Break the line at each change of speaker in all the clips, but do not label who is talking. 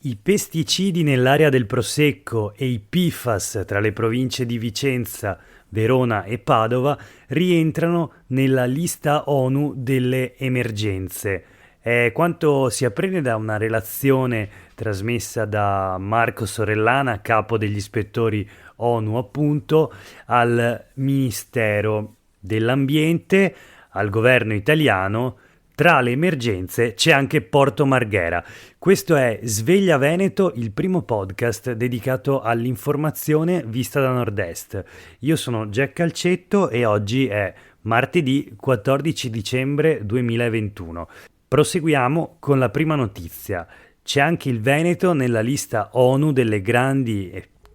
I pesticidi nell'area del Prosecco e i PFAS tra le province di Vicenza, Verona e Padova rientrano nella lista ONU delle emergenze. È quanto si apprende da una relazione trasmessa da Marco Sorellana, capo degli ispettori ONU appunto, al Ministero dell'Ambiente, al governo italiano. Tra le emergenze c'è anche Porto Marghera. Questo è Sveglia Veneto, il primo podcast dedicato all'informazione vista da Nord-Est. Io sono Jack Calcetto e oggi è martedì 14 dicembre 2021. Proseguiamo con la prima notizia. C'è anche il Veneto nella lista ONU delle grandi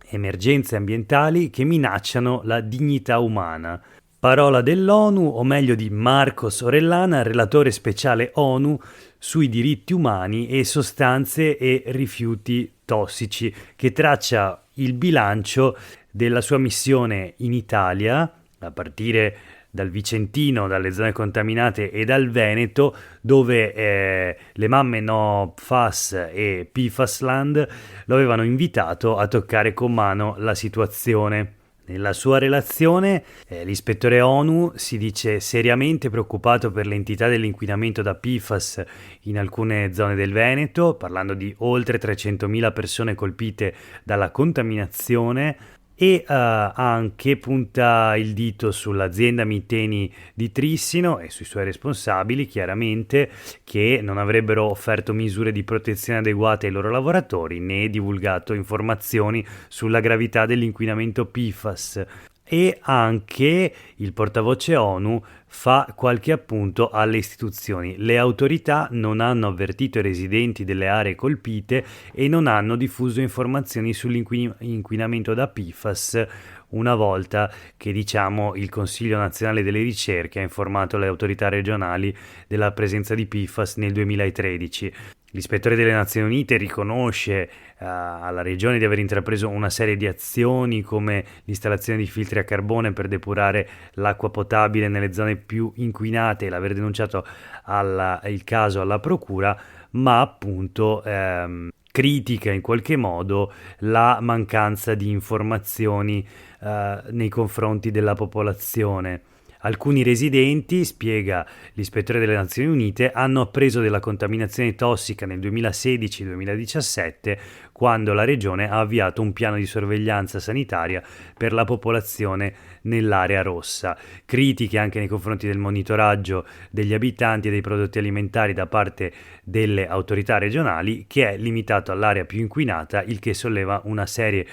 emergenze ambientali che minacciano la dignità umana. Parola dell'ONU, o meglio di Marco Sorellana, relatore speciale ONU sui diritti umani e sostanze e rifiuti tossici, che traccia il bilancio della sua missione in Italia, a partire dal Vicentino, dalle zone contaminate e dal Veneto, dove le mamme No PFAS e PFASland lo avevano invitato a toccare con mano la situazione. Nella sua relazione l'ispettore ONU si dice seriamente preoccupato per l'entità dell'inquinamento da PFAS in alcune zone del Veneto, parlando di oltre 300.000 persone colpite dalla contaminazione, e anche punta il dito sull'azienda Miteni di Trissino e sui suoi responsabili, chiaramente, che non avrebbero offerto misure di protezione adeguate ai loro lavoratori né divulgato informazioni sulla gravità dell'inquinamento PFAS. E anche il portavoce ONU fa qualche appunto alle istituzioni. Le autorità non hanno avvertito i residenti delle aree colpite e non hanno diffuso informazioni sull'inquinamento da PFAS una volta che il Consiglio Nazionale delle Ricerche ha informato le autorità regionali della presenza di PFAS nel 2013. L'ispettore delle Nazioni Unite riconosce alla regione di aver intrapreso una serie di azioni come l'installazione di filtri a carbone per depurare l'acqua potabile nelle zone più inquinate e l'aver denunciato il caso alla procura, ma appunto critica in qualche modo la mancanza di informazioni nei confronti della popolazione. Alcuni residenti, spiega l'ispettore delle Nazioni Unite, hanno appreso della contaminazione tossica nel 2016-2017, quando la regione ha avviato un piano di sorveglianza sanitaria per la popolazione nell'area rossa. Critiche anche nei confronti del monitoraggio degli abitanti e dei prodotti alimentari da parte delle autorità regionali, che è limitato all'area più inquinata, il che solleva una serie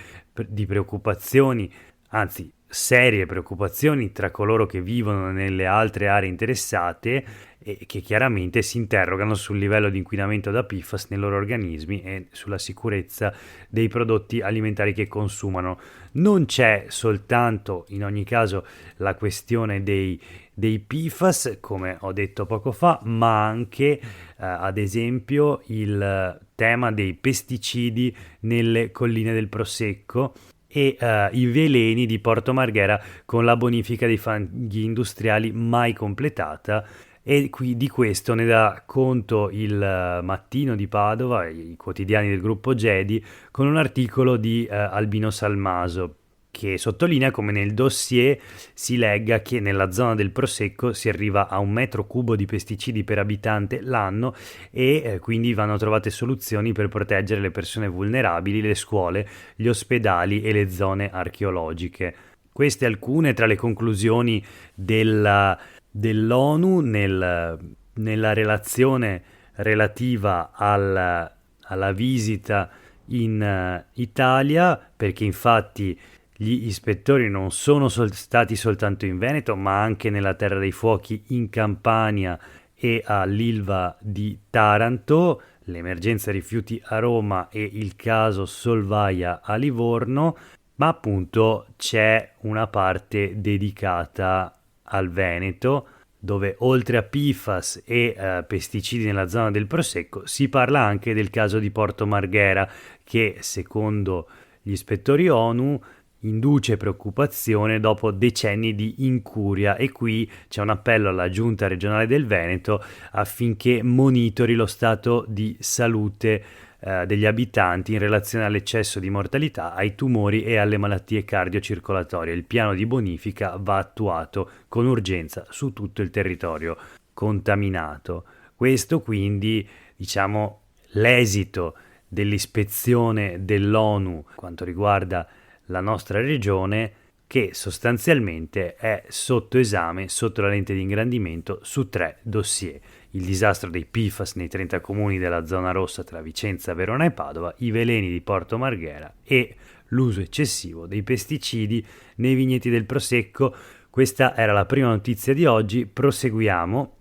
di preoccupazioni, anzi serie preoccupazioni tra coloro che vivono nelle altre aree interessate e che chiaramente si interrogano sul livello di inquinamento da PFAS nei loro organismi e sulla sicurezza dei prodotti alimentari che consumano. Non c'è soltanto, in ogni caso, la questione dei PFAS, come ho detto poco fa, ma anche ad esempio il tema dei pesticidi nelle colline del Prosecco e i veleni di Porto Marghera con la bonifica dei fanghi industriali mai completata. E qui di questo ne dà conto il Mattino di Padova, i quotidiani del gruppo Gedi, con un articolo di Albino Salmaso, che sottolinea come nel dossier si legga che nella zona del Prosecco si arriva a 1 metro cubo di pesticidi per abitante l'anno e quindi vanno trovate soluzioni per proteggere le persone vulnerabili, le scuole, gli ospedali e le zone archeologiche. Queste alcune tra le conclusioni dell'ONU nella relazione relativa alla visita in Italia, perché infatti gli ispettori non sono stati soltanto in Veneto, ma anche nella Terra dei Fuochi in Campania e all'Ilva di Taranto, l'emergenza rifiuti a Roma e il caso Solvaia a Livorno, ma appunto c'è una parte dedicata al Veneto, dove oltre a PFAS e pesticidi nella zona del Prosecco si parla anche del caso di Porto Marghera, che secondo gli ispettori ONU induce preoccupazione dopo decenni di incuria, e qui c'è un appello alla Giunta regionale del Veneto affinché monitori lo stato di salute degli abitanti in relazione all'eccesso di mortalità, ai tumori e alle malattie cardiocircolatorie. Il piano di bonifica va attuato con urgenza su tutto il territorio contaminato. Questo quindi, diciamo, l'esito dell'ispezione dell'ONU quanto riguarda la nostra regione, che sostanzialmente è sotto esame, sotto la lente di ingrandimento, su 3 dossier: il disastro dei PFAS nei 30 comuni della zona rossa tra Vicenza, Verona e Padova, i veleni di Porto Marghera e l'uso eccessivo dei pesticidi nei vigneti del Prosecco. Questa era la prima notizia di oggi. Proseguiamo.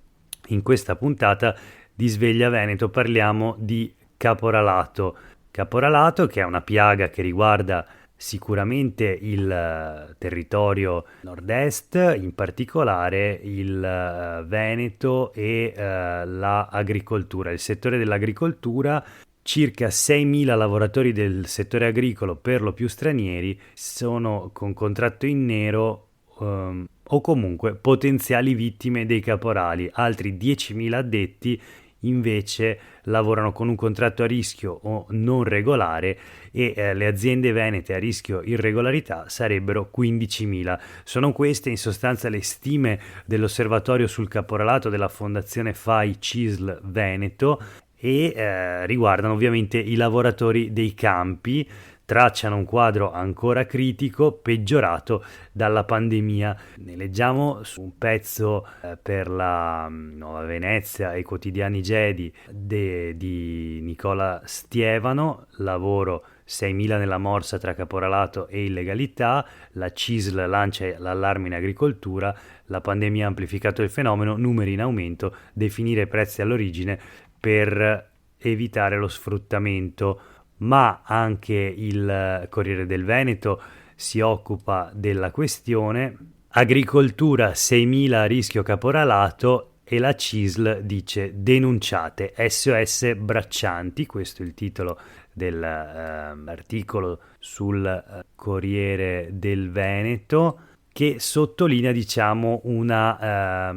In questa puntata di Sveglia Veneto parliamo di caporalato. Caporalato, che è una piaga che riguarda sicuramente il territorio nord-est, in particolare il Veneto e l'agricoltura. Il settore dell'agricoltura, circa 6.000 lavoratori del settore agricolo, per lo più stranieri, sono con contratto in nero o comunque potenziali vittime dei caporali. Altri 10.000 addetti invece lavorano con un contratto a rischio o non regolare e le aziende venete a rischio irregolarità sarebbero 15.000. Sono queste in sostanza le stime dell'osservatorio sul caporalato della Fondazione FAI CISL Veneto e riguardano ovviamente i lavoratori dei campi. Tracciano un quadro ancora critico, peggiorato dalla pandemia. Ne leggiamo su un pezzo per la Nuova Venezia e Quotidiani Gedi di Nicola Stievano. Lavoro 6.000 nella morsa tra caporalato e illegalità, la CISL lancia l'allarme in agricoltura, la pandemia ha amplificato il fenomeno, numeri in aumento, definire prezzi all'origine per evitare lo sfruttamento. Ma anche il Corriere del Veneto si occupa della questione. Agricoltura 6.000 a rischio caporalato e la CISL dice denunciate, SOS braccianti. Questo è il titolo dell'articolo sul Corriere del Veneto, che sottolinea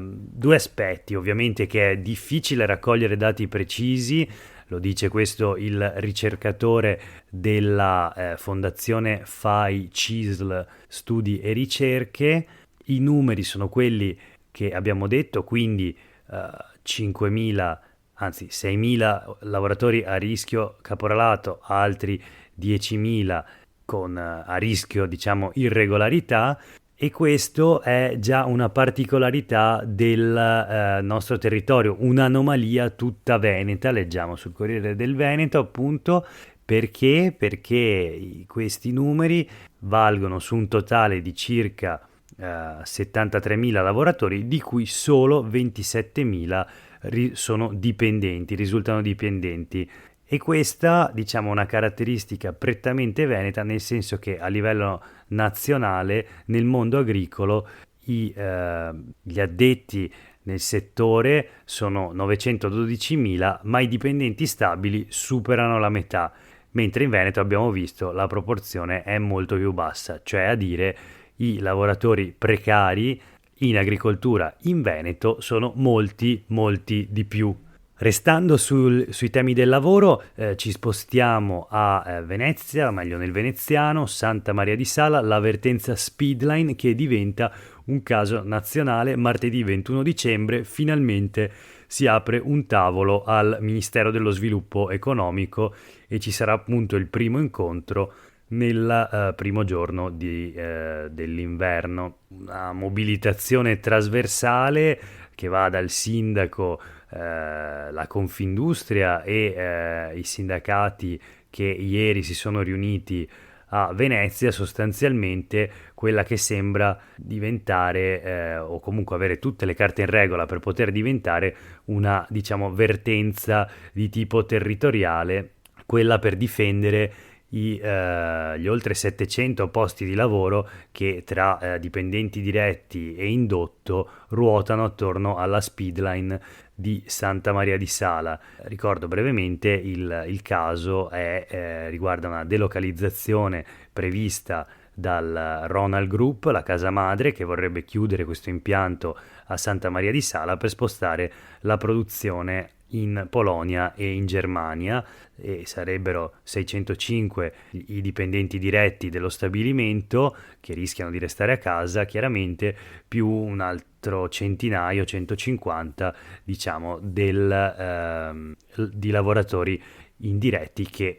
due aspetti. Ovviamente che è difficile raccogliere dati precisi. Lo dice questo il ricercatore della Fondazione FAI CISL Studi e Ricerche. I numeri sono quelli che abbiamo detto, quindi 6.000 lavoratori a rischio caporalato, altri 10.000 a rischio, diciamo, irregolarità. E questo è già una particolarità del nostro territorio, un'anomalia tutta veneta. Leggiamo sul Corriere del Veneto, appunto, perché questi numeri valgono su un totale di circa 73.000 lavoratori, di cui solo 27.000 risultano dipendenti. E questa, diciamo, è una caratteristica prettamente veneta, nel senso che a livello nazionale nel mondo agricolo gli addetti nel settore sono 912.000, ma i dipendenti stabili superano la metà, mentre in Veneto abbiamo visto la proporzione è molto più bassa, cioè a dire i lavoratori precari in agricoltura in Veneto sono molti di più. Restando sui temi del lavoro, ci spostiamo a Venezia, meglio nel veneziano, Santa Maria di Sala, l'avvertenza Speedline che diventa un caso nazionale. Martedì 21 dicembre finalmente si apre un tavolo al Ministero dello Sviluppo Economico e ci sarà appunto il primo incontro nel primo giorno dell'inverno. Una mobilitazione trasversale che va dal sindaco, la Confindustria e i sindacati che ieri si sono riuniti a Venezia, sostanzialmente quella che sembra diventare o comunque avere tutte le carte in regola per poter diventare una, diciamo, vertenza di tipo territoriale, quella per difendere gli oltre 700 posti di lavoro che tra dipendenti diretti e indotto ruotano attorno alla Speedline di Santa Maria di Sala. Ricordo brevemente il caso riguarda una delocalizzazione prevista dal Ronald Group, la casa madre, che vorrebbe chiudere questo impianto a Santa Maria di Sala per spostare la produzione in Polonia e in Germania, e sarebbero 605 i dipendenti diretti dello stabilimento che rischiano di restare a casa, chiaramente, più un altro centinaio, 150, diciamo, di lavoratori indiretti che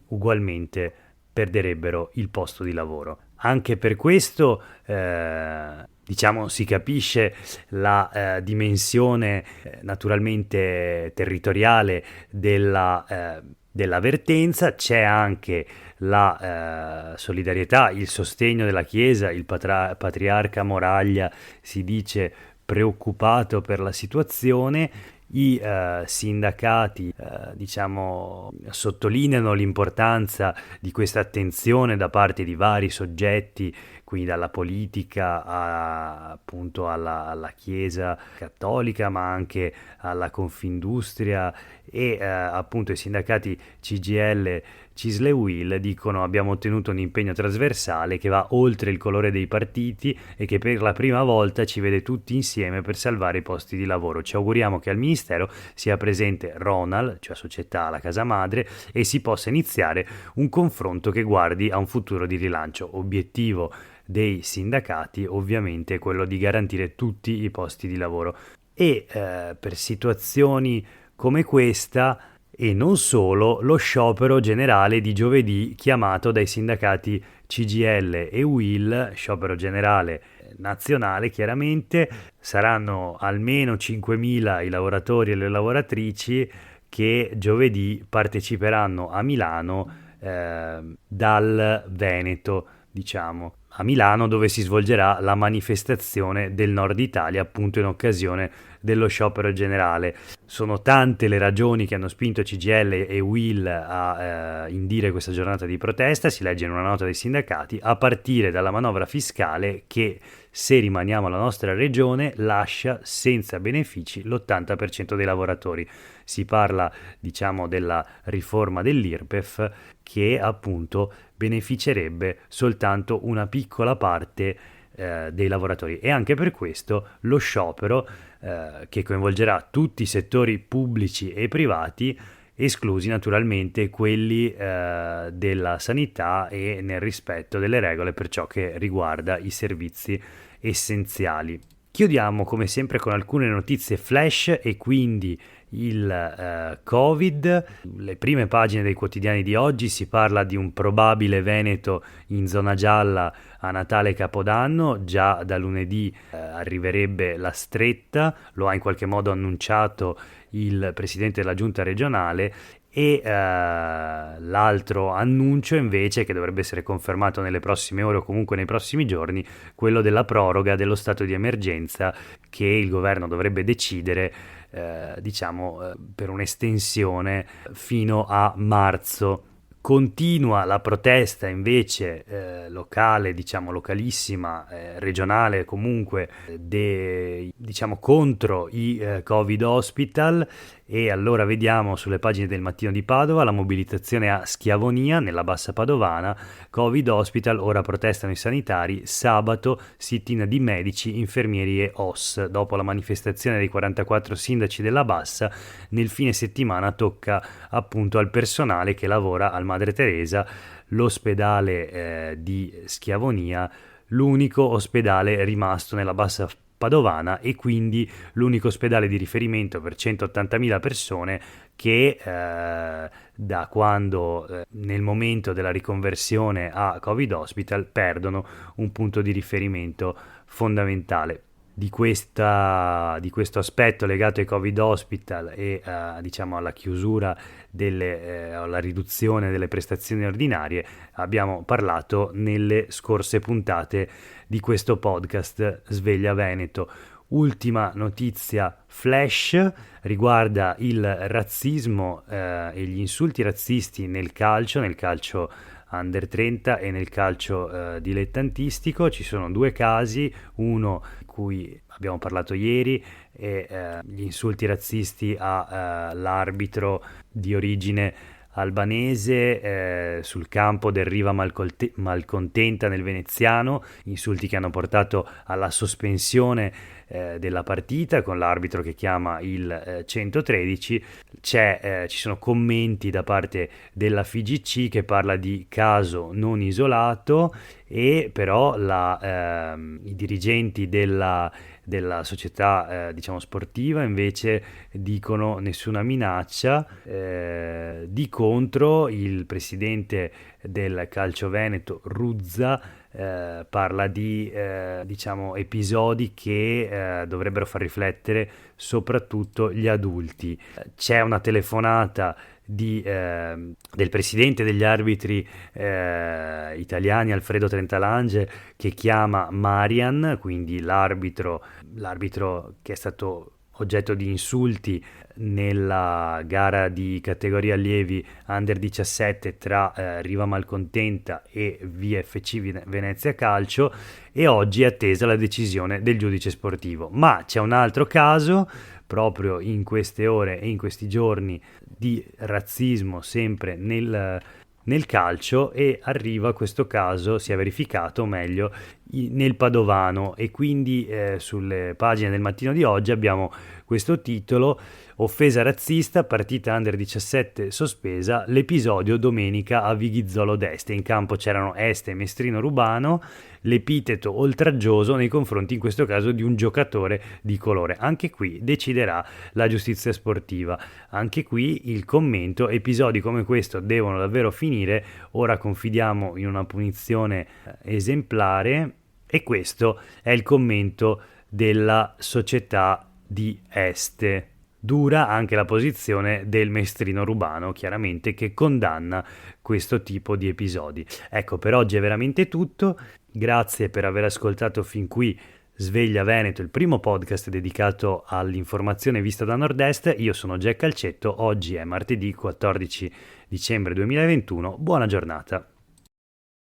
ugualmente perderebbero il posto di lavoro. Anche per questo diciamo si capisce la dimensione naturalmente territoriale dell'avvertenza. C'è anche la solidarietà, il sostegno della Chiesa. Il patriarca Moraglia si dice preoccupato per la situazione. I sindacati diciamo sottolineano l'importanza di questa attenzione da parte di vari soggetti, quindi dalla politica appunto alla Chiesa cattolica, ma anche alla Confindustria, e appunto i sindacati CGIL, CISL e UIL dicono: abbiamo ottenuto un impegno trasversale che va oltre il colore dei partiti e che per la prima volta ci vede tutti insieme per salvare i posti di lavoro. Ci auguriamo che al Ministero sia presente Ronal, cioè società, la casa madre, e si possa iniziare un confronto che guardi a un futuro di rilancio. Obiettivo dei sindacati ovviamente è quello di garantire tutti i posti di lavoro, e per situazioni come questa, e non solo, lo sciopero generale di giovedì chiamato dai sindacati CGIL e UIL, sciopero generale nazionale chiaramente, saranno almeno 5.000 i lavoratori e le lavoratrici che giovedì parteciperanno a Milano dal Veneto, diciamo, a Milano, dove si svolgerà la manifestazione del Nord Italia, appunto in occasione dello sciopero generale. Sono tante le ragioni che hanno spinto CGIL e UIL a indire questa giornata di protesta, si legge in una nota dei sindacati, a partire dalla manovra fiscale che, se rimaniamo alla nostra regione, lascia senza benefici l'80% dei lavoratori. Si parla, diciamo, della riforma dell'IRPEF, che appunto beneficerebbe soltanto una piccola parte dei lavoratori, e anche per questo lo sciopero che coinvolgerà tutti i settori pubblici e privati, esclusi naturalmente quelli della sanità e nel rispetto delle regole per ciò che riguarda i servizi essenziali. Chiudiamo come sempre con alcune notizie flash, e quindi il Covid. Le prime pagine dei quotidiani di oggi si parla di un probabile Veneto in zona gialla a Natale e Capodanno. Già da lunedì arriverebbe la stretta, lo ha in qualche modo annunciato il presidente della giunta regionale, e l'altro annuncio invece, che dovrebbe essere confermato nelle prossime ore o comunque nei prossimi giorni, quello della proroga dello stato di emergenza, che il governo dovrebbe decidere per un'estensione fino a marzo. Continua la protesta invece locale, diciamo localissima, regionale comunque, contro i Covid hospital, e allora vediamo sulle pagine del Mattino di Padova la mobilitazione a Schiavonia, nella Bassa Padovana. Covid hospital, ora protestano i sanitari, sabato sit-in di medici, infermieri e OSS. Dopo la manifestazione dei 44 sindaci della Bassa, nel fine settimana tocca appunto al personale che lavora al Madre Teresa, l'ospedale di Schiavonia, l'unico ospedale rimasto nella Bassa Padovana, e quindi l'unico ospedale di riferimento per 180.000 persone che da quando nel momento della riconversione a Covid hospital perdono un punto di riferimento fondamentale. Di questo aspetto legato ai Covid hospital e alla chiusura alla riduzione delle prestazioni ordinarie abbiamo parlato nelle scorse puntate di questo podcast Sveglia Veneto. Ultima notizia flash riguarda il razzismo e gli insulti razzisti nel calcio under 30 e nel calcio dilettantistico. Ci sono due casi, uno di cui abbiamo parlato ieri, e gli insulti razzisti all'arbitro di origine albanese sul campo del Riva Malcontenta nel veneziano, insulti che hanno portato alla sospensione della partita con l'arbitro che chiama il 113. Ci sono commenti da parte della FIGC che parla di caso non isolato, e però i dirigenti della società diciamo sportiva invece dicono nessuna minaccia. Di contro il presidente del Calcio Veneto Ruzza parla di diciamo episodi che dovrebbero far riflettere soprattutto gli adulti. C'è una telefonata del presidente degli arbitri italiani Alfredo Trentalange, che chiama Marian, quindi l'arbitro che è stato oggetto di insulti nella gara di categoria allievi Under 17 tra Riva Malcontenta e VFC Venezia Calcio, e oggi è attesa la decisione del giudice sportivo. Ma c'è un altro caso proprio in queste ore e in questi giorni di razzismo sempre nel calcio, e arriva questo caso, si è verificato meglio nel Padovano, e quindi sulle pagine del Mattino di oggi abbiamo questo titolo: offesa razzista, partita Under 17 sospesa, l'episodio domenica a Vighizzolo d'Este. In campo c'erano Este e Mestrino Rubano, l'epiteto oltraggioso nei confronti in questo caso di un giocatore di colore. Anche qui deciderà la giustizia sportiva, anche qui il commento: episodi come questo devono davvero finire, ora confidiamo in una punizione esemplare. E questo è il commento della società di Este. Dura anche la posizione del Mestrino Rubano, chiaramente, che condanna questo tipo di episodi. Ecco, per oggi è veramente tutto. Grazie per aver ascoltato fin qui Sveglia Veneto, il primo podcast dedicato all'informazione vista da Nord-Est. Io sono Jack Calcetto, oggi è martedì 14 dicembre 2021. Buona giornata.